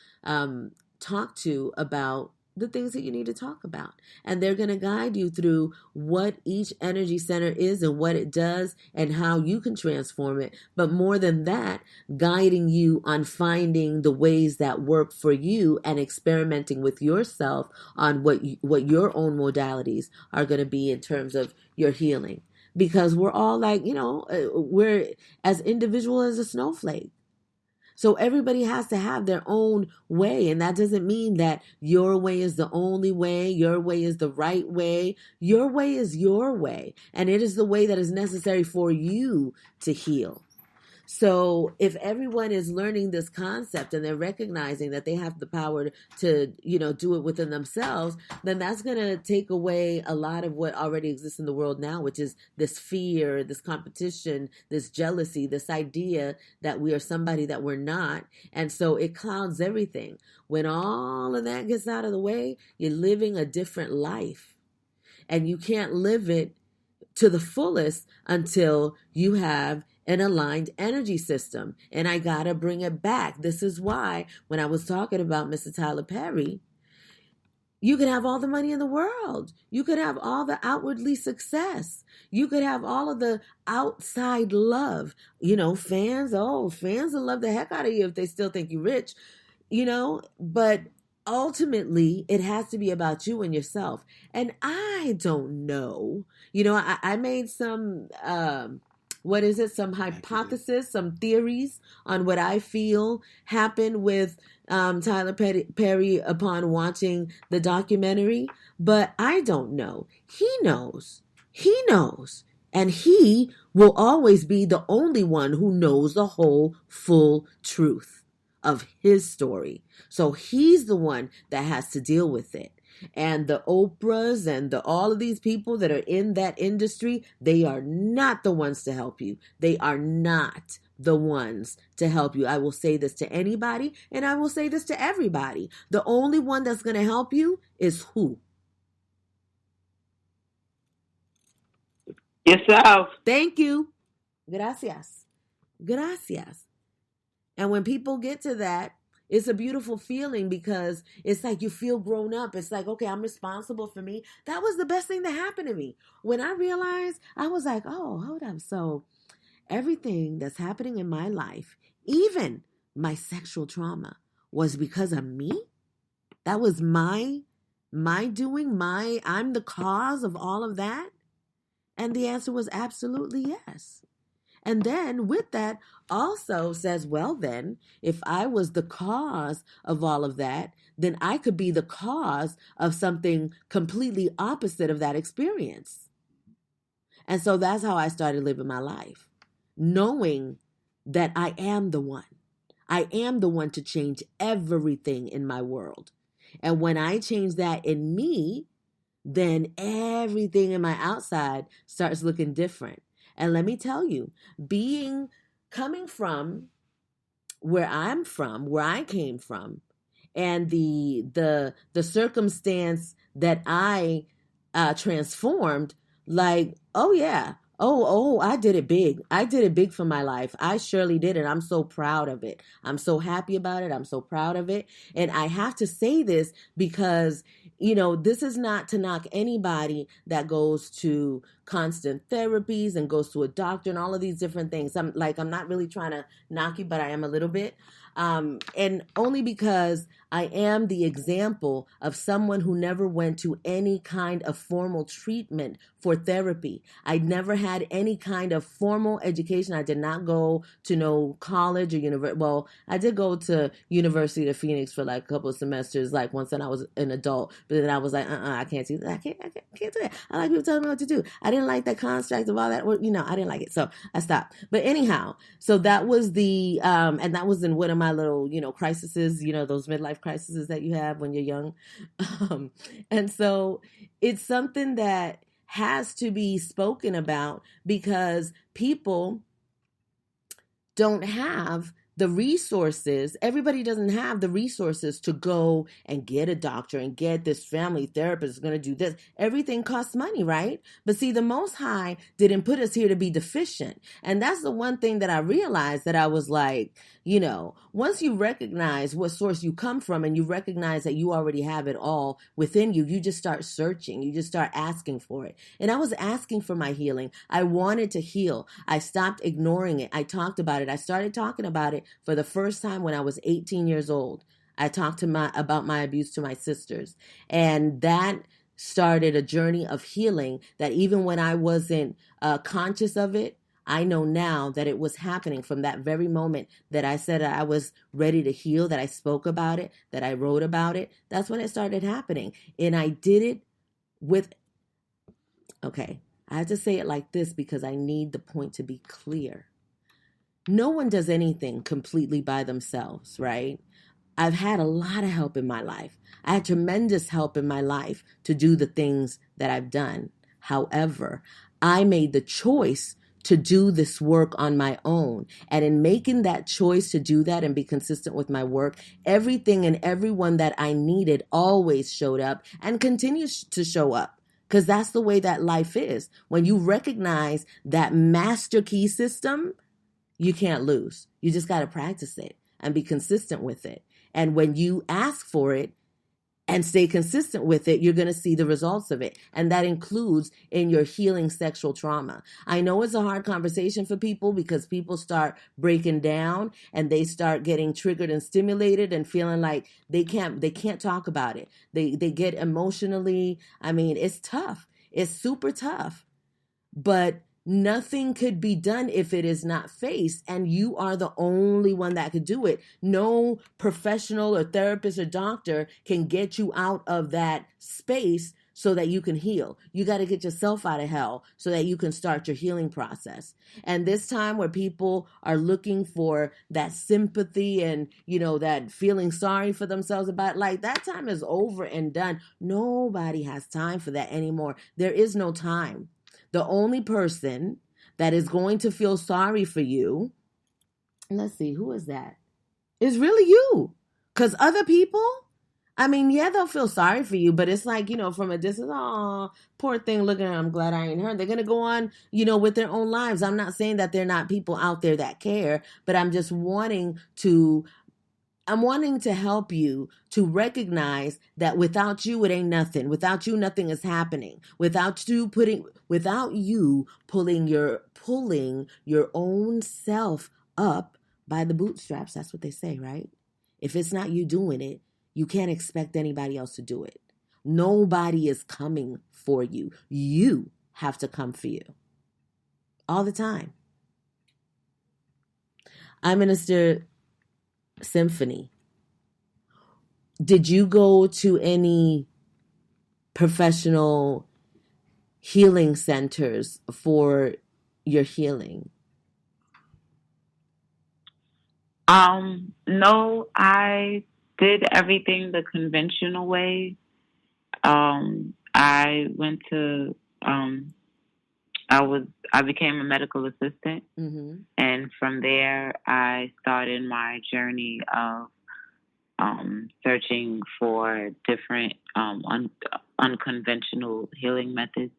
talk to about the things that you need to talk about. And they're going to guide you through what each energy center is and what it does and how you can transform it. But more than that, guiding you on finding the ways that work for you and experimenting with yourself on what your own modalities are going to be in terms of your healing. Because we're all like, we're as individual as a snowflake. So everybody has to have their own way. And that doesn't mean that your way is the only way. Your way is the right way. Your way is your way. And it is the way that is necessary for you to heal. So if everyone is learning this concept and they're recognizing that they have the power to, do it within themselves, then that's going to take away a lot of what already exists in the world now, which is this fear, this competition, this jealousy, this idea that we are somebody that we're not. And so it clouds everything. When all of that gets out of the way, you're living a different life. And you can't live it to the fullest until you have an aligned energy system. And I gotta bring it back. This is why when I was talking about Mr. Tyler Perry, you could have all the money in the world. You could have all the outwardly success. You could have all of the outside love. Fans will love the heck out of you if they still think you're rich, but ultimately it has to be about you and yourself. And I don't know, I made some, some hypothesis, some theories on what I feel happened with Tyler Perry upon watching the documentary, but I don't know. He knows. And he will always be the only one who knows the whole full truth of his story. So he's the one that has to deal with it. And the Oprahs and all of these people that are in that industry, they are not the ones to help you. They are not the ones to help you. I will say this to anybody, and I will say this to everybody. The only one that's going to help you is who? Yourself. Thank you. Gracias. Gracias. And when people get to that, it's a beautiful feeling because it's like you feel grown up. It's like, okay, I'm responsible for me. That was the best thing that happened to me. When I realized, I was like, oh, hold up. So everything that's happening in my life, even my sexual trauma, was because of me? That was my doing, I'm the cause of all of that? And the answer was absolutely yes. And then with that also says, well, then, if I was the cause of all of that, then I could be the cause of something completely opposite of that experience. And so that's how I started living my life, knowing that I am the one. I am the one to change everything in my world. And when I change that in me, then everything in my outside starts looking different. And let me tell you, coming from where I'm from, where I came from, and the circumstance that I transformed, like, oh yeah, I did it big. I did it big for my life. I surely did it. I'm so proud of it. I'm so happy about it. I'm so proud of it. And I have to say this because, this is not to knock anybody that goes to constant therapies and goes to a doctor and all of these different things. I'm not really trying to knock you, but I am a little bit. And only because I am the example of someone who never went to any kind of formal treatment for therapy. I never had any kind of formal education. I did not go to no college or university. Well, I did go to University of Phoenix for like a couple of semesters, like once when I was an adult. But then I was like, I can't do that. I can't do that. I like people telling me what to do. I didn't like that construct of all that. I didn't like it. So I stopped. But anyhow, so that was and that was in one of my little, crises, those midlife crises that you have when you're young. And so it's something that has to be spoken about because people don't have the resources. Everybody doesn't have the resources to go and get a doctor and get this family therapist is going to do this. Everything costs money, right? But see, the Most High didn't put us here to be deficient. And that's the one thing that I realized, that I was like, once you recognize what source you come from and you recognize that you already have it all within you, you just start searching. You just start asking for it. And I was asking for my healing. I wanted to heal. I stopped ignoring it. I talked about it. I started talking about it for the first time when I was 18 years old. I talked about my abuse to my sisters. And that started a journey of healing that even when I wasn't conscious of it, I know now that it was happening from that very moment that I said I was ready to heal, that I spoke about it, that I wrote about it. That's when it started happening. And I did it okay, I have to say it like this because I need the point to be clear. No one does anything completely by themselves, right? I've had a lot of help in my life. I had tremendous help in my life to do the things that I've done. However, I made the choice to do this work on my own. And in making that choice to do that and be consistent with my work, everything and everyone that I needed always showed up and continues to show up. Because that's the way that life is. When you recognize that master key system, you can't lose. You just got to practice it and be consistent with it. And when you ask for it and stay consistent with it, you're going to see the results of it. And that includes in your healing sexual trauma. I know it's a hard conversation for people because people start breaking down and they start getting triggered and stimulated and feeling like they can't talk about it. They get emotionally, it's tough. It's super tough. But nothing could be done if it is not faced, and you are the only one that could do it. No professional or therapist or doctor can get you out of that space so that you can heal. You got to get yourself out of hell so that you can start your healing process. And this time where people are looking for that sympathy and, that feeling sorry for themselves about, like, that time is over and done. Nobody has time for that anymore. There is no time. The only person that is going to feel sorry for you, let's see, who is that? Is really you. Because other people, they'll feel sorry for you, but it's like, from a distance, oh, poor thing, look at her, I'm glad I ain't her. They're going to go on, with their own lives. I'm not saying that there are not people out there that care, but I'm just wanting to help you to recognize that without you, it ain't nothing. Without you, nothing is happening. Without you pulling your own self up by the bootstraps. That's what they say, right? If it's not you doing it, you can't expect anybody else to do it. Nobody is coming for you. You have to come for you. All the time. I Minister Symphony, did you go to any professional healing centers for your healing? No, I did everything the conventional way. I went to, I became a medical assistant, and from there I started my journey of searching for different unconventional healing methods,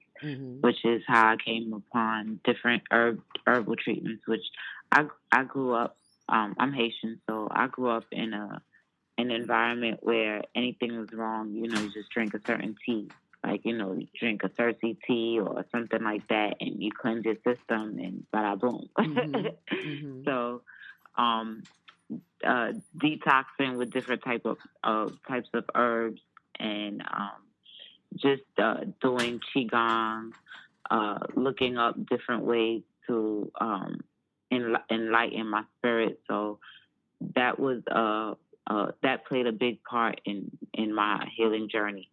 which is how I came upon different herbal treatments. Which I grew up. I'm Haitian, so I grew up in an environment where anything was wrong, you just drink a certain tea. Like, you drink a Cersei tea or something like that, and you cleanse your system, and bada boom. So, detoxing with different types of herbs, and just doing qigong, looking up different ways to enlighten my spirit. So that was that played a big part in my healing journey,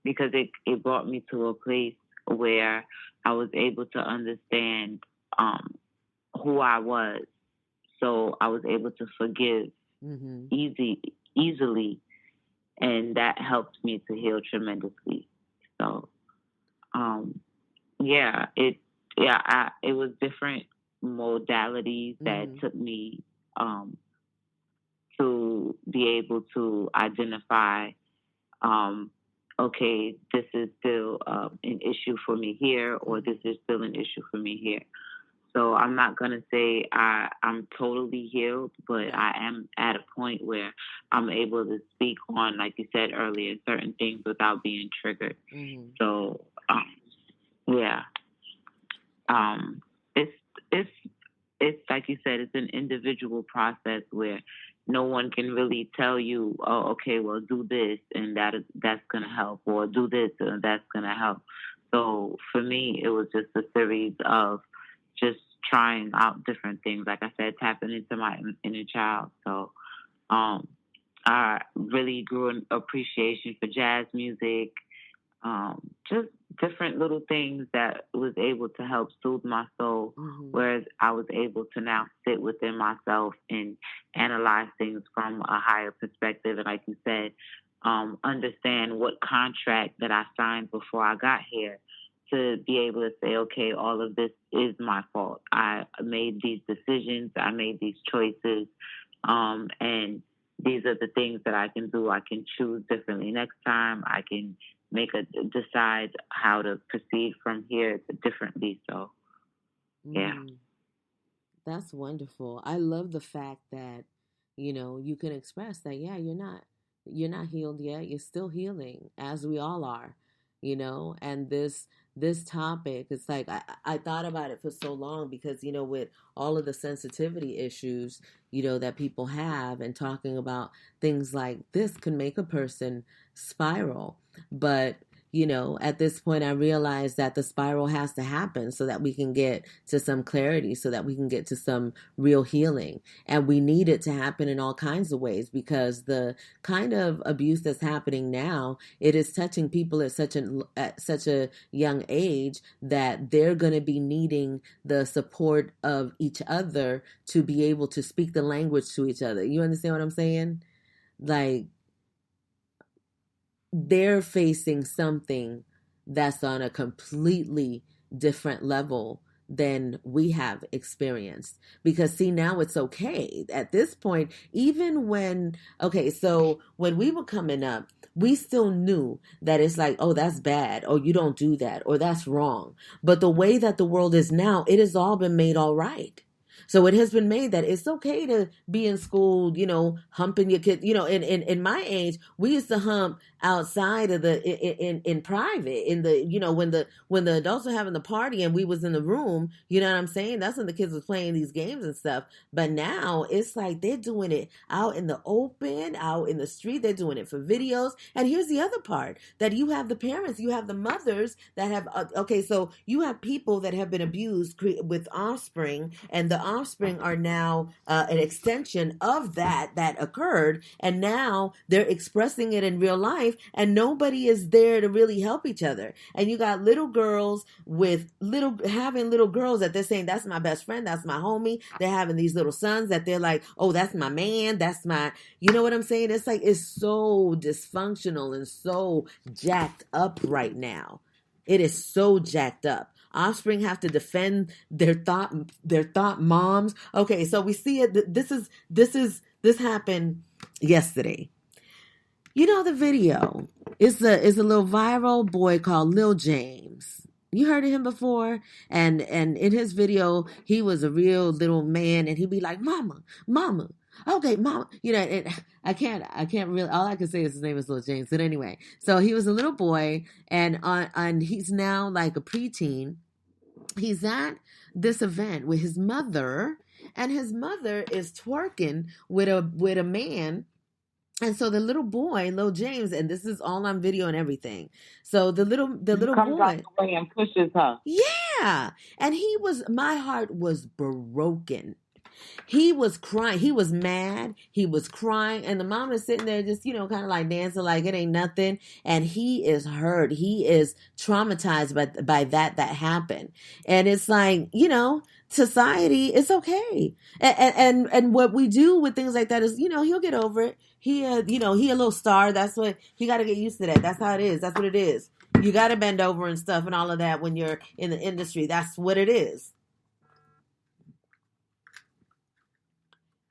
because it brought me to a place where I was able to understand who I was. So I was able to forgive easily, and that helped me to heal tremendously. So, it was different modalities that took me to be able to identify, okay, this is still an issue for me here, or this is still an issue for me here. So I'm not going to say I'm totally healed, but I am at a point where I'm able to speak on, like you said earlier, certain things without being triggered. So, it's like you said, it's an individual process where no one can really tell you, oh, okay, well, do this and that's going to help, or do this and that's going to help. So for me, it was just a series of just trying out different things. Like I said, tapping into my inner child. So I really grew an appreciation for jazz music, just different little things that was able to help soothe my soul, whereas I was able to now sit within myself and analyze things from a higher perspective. And like you said, understand what contract that I signed before I got here, to be able to say, okay, all of this is my fault. I made these decisions. I made these choices. And these are the things that I can do. I can choose differently next time. I can decide how to proceed from here differently. So, yeah. That's wonderful. I love the fact that, you can express that, yeah, you're not healed yet. You're still healing, as we all are, and this topic, it's like, I thought about it for so long because, with all of the sensitivity issues, that people have, and talking about things like this can make a person spiral. But, At this point, I realized that the spiral has to happen so that we can get to some clarity, so that we can get to some real healing. And we need it to happen in all kinds of ways, because the kind of abuse that's happening now, it is touching people at such a young age that they're going to be needing the support of each other to be able to speak the language to each other. You understand what I'm saying? Like, they're facing something that's on a completely different level than we have experienced. Because see, now it's okay at this point, even when, okay, so when we were coming up, we still knew that it's like, oh, that's bad, or you don't do that, or that's wrong. But the way that the world is now, it has all been made all right. So it has been made that it's okay to be in school, humping your kid. In my age, we used to hump outside of in private, in the, when the adults were having the party and we was in the room. You know what I'm saying? That's when the kids was playing these games and stuff. But now it's like they're doing it out in the open, out in the street. They're doing it for videos. And here's the other part, that you have the parents, you have the mothers that have so you have people that have been abused with offspring, and the offspring are now an extension of that occurred, and now they're expressing it in real life, and nobody is there to really help each other. And you got little girls having little girls that they're saying, that's my best friend, that's my homie. They're having these little sons that they're like, oh, that's my man, that's my, you know what I'm saying? It's like, it's so dysfunctional and so jacked up right now. It is so jacked up. Offspring have to defend their thought moms. Okay, so we see it. This happened yesterday. The video is a little viral boy called Lil James. You heard of him before? And in his video, he was a real little man, and he'd be like, "Mama, mama." Okay, mama, and I can't really, all I can say is his name is Lil James. But anyway, so he was a little boy, and he's now like a preteen. He's at this event with his mother, and his mother is twerking with a man. And so the little boy, Lil James, and this is all on video and everything. So the little comes boy out the way and pushes her. Yeah. And my heart was broken. He was crying. He was mad. He was crying. And the mom is sitting there just, kind of like dancing like it ain't nothing. And he is hurt. He is traumatized by that happened. And it's like, society, it's okay. And what we do with things like that is, he'll get over it. He a little star. That's what, he got to get used to that. That's how it is. That's what it is. You got to bend over and stuff and all of that when you're in the industry. That's what it is.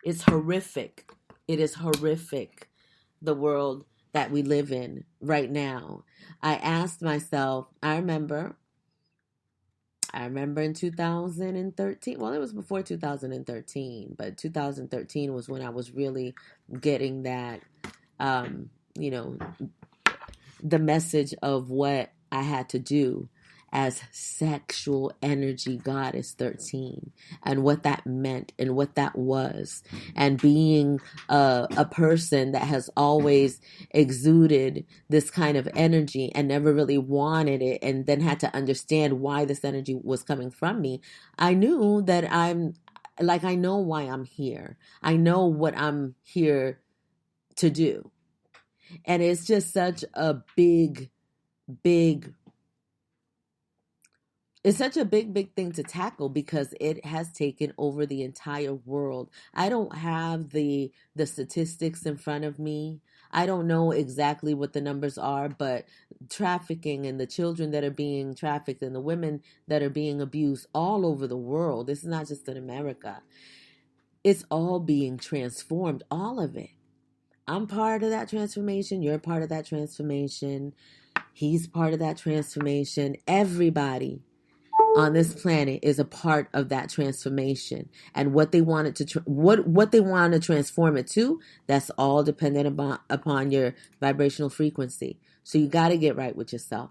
It's horrific. It is horrific, the world that we live in right now. I asked myself, I remember in 2013, well, it was before 2013, but 2013 was when I was really getting that, the message of what I had to do as sexual energy goddess 13, and what that meant and what that was, and being a person that has always exuded this kind of energy and never really wanted it, and then had to understand why this energy was coming from me. I knew that I know why I'm here. I know what I'm here to do. And it's just such a big it's such a big thing to tackle, because it has taken over the entire world. I don't have the statistics in front of me. I don't know exactly what the numbers are, but trafficking, and the children that are being trafficked, and the women that are being abused all over the world. This is not just in America. It's all being transformed, all of it. I'm part of that transformation. You're part of that transformation. He's part of that transformation. Everybody on this planet is a part of that transformation, and what they wanted to what they want to transform it to, that's all dependent upon your vibrational frequency. So you got to get right with yourself.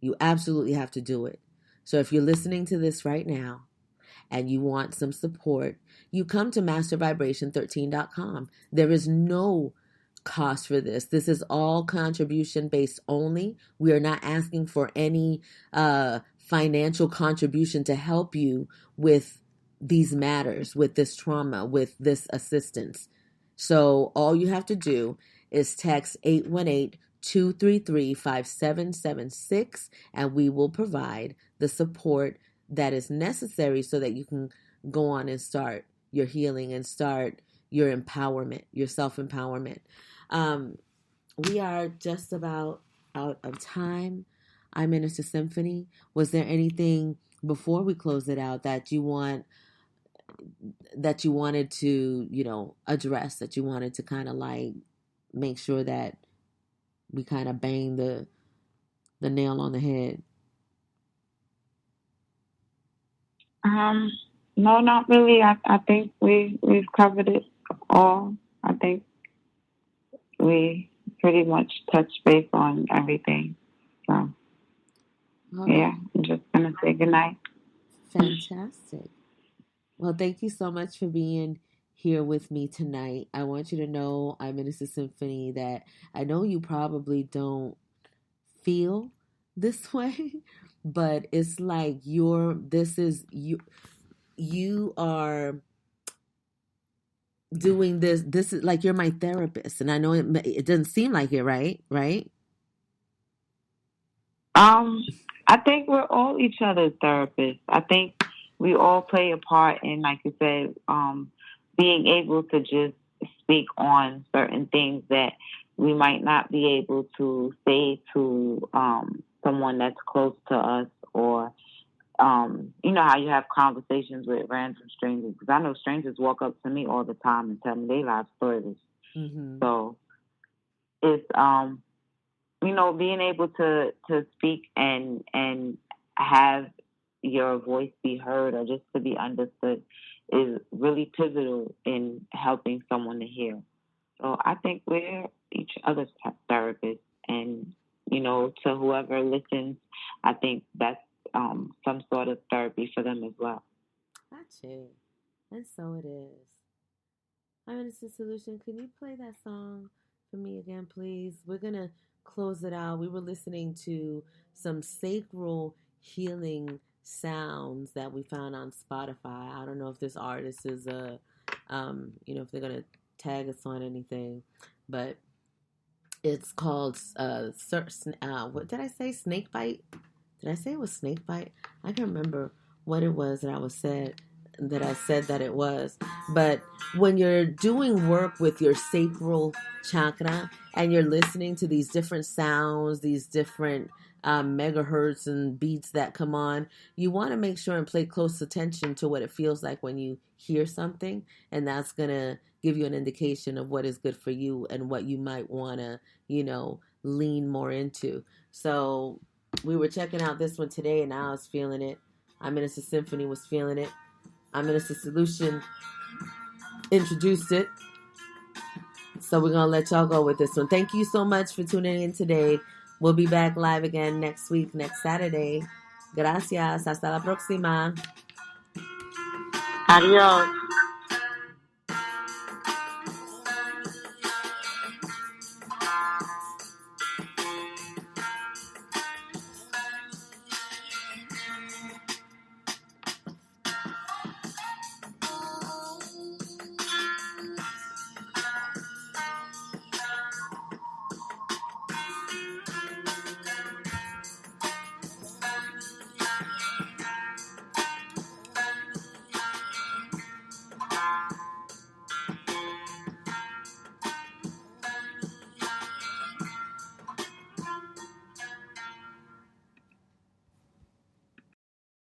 You absolutely have to do it. So if you're listening to this right now and you want some support, you come to mastervibration13.com. There is no cost for this. This is all contribution based only. We are not asking for any financial contribution to help you with these matters, with this trauma, with this assistance. So all you have to do is text 818-233-5776, and we will provide the support that is necessary so that you can go on and start your healing and start your empowerment, your self-empowerment. We are just about out of time. I'm Minister Symphony. Was there anything before we close it out that you wanted to, address, that you wanted to kind of like make sure that we kind of bang the nail on the head? No, not really. I think we've covered it all. I think we pretty much touched base on everything. So, yeah, I'm just going to say goodnight. Fantastic. Well, thank you so much for being here with me tonight. I want you to know, I'm Minister Symphony, that I know you probably don't feel this way, but it's like you are doing this is like you're my therapist, and I know it doesn't seem like it, right? I think we're all each other's therapists. I think we all play a part in, like you said, being able to just speak on certain things that we might not be able to say to someone that's close to us, or you know how you have conversations with random strangers, because I know strangers walk up to me all the time and tell me their life stories. Mm-hmm. So it's being able to speak and have your voice be heard, or just to be understood, is really pivotal in helping someone to heal. So I think we're each other's therapists, and to whoever listens, I think that's some sort of therapy for them as well. Gotcha. And so it is. I'm Innocent Solution. Can you play that song for me again, please? We're going to close it out. We were listening to some sacral healing sounds that we found on Spotify. I don't know if this artist is if they're going to tag us on anything, but it's called what did I say? Snake bite? Did I say it was snake bite? I can't remember what it was that I said that it was. But when you're doing work with your sacral chakra and you're listening to these different sounds, these different megahertz and beats that come on, you want to make sure and pay close attention to what it feels like when you hear something, and that's going to give you an indication of what is good for you and what you might want to, lean more into. So we were checking out this one today, and I was feeling it. I'm Minister Symphony was feeling it. I'm Minister Solution introduced it. So we're going to let y'all go with this one. Thank you so much for tuning in today. We'll be back live again next week, next Saturday. Gracias. Hasta la próxima. Adios.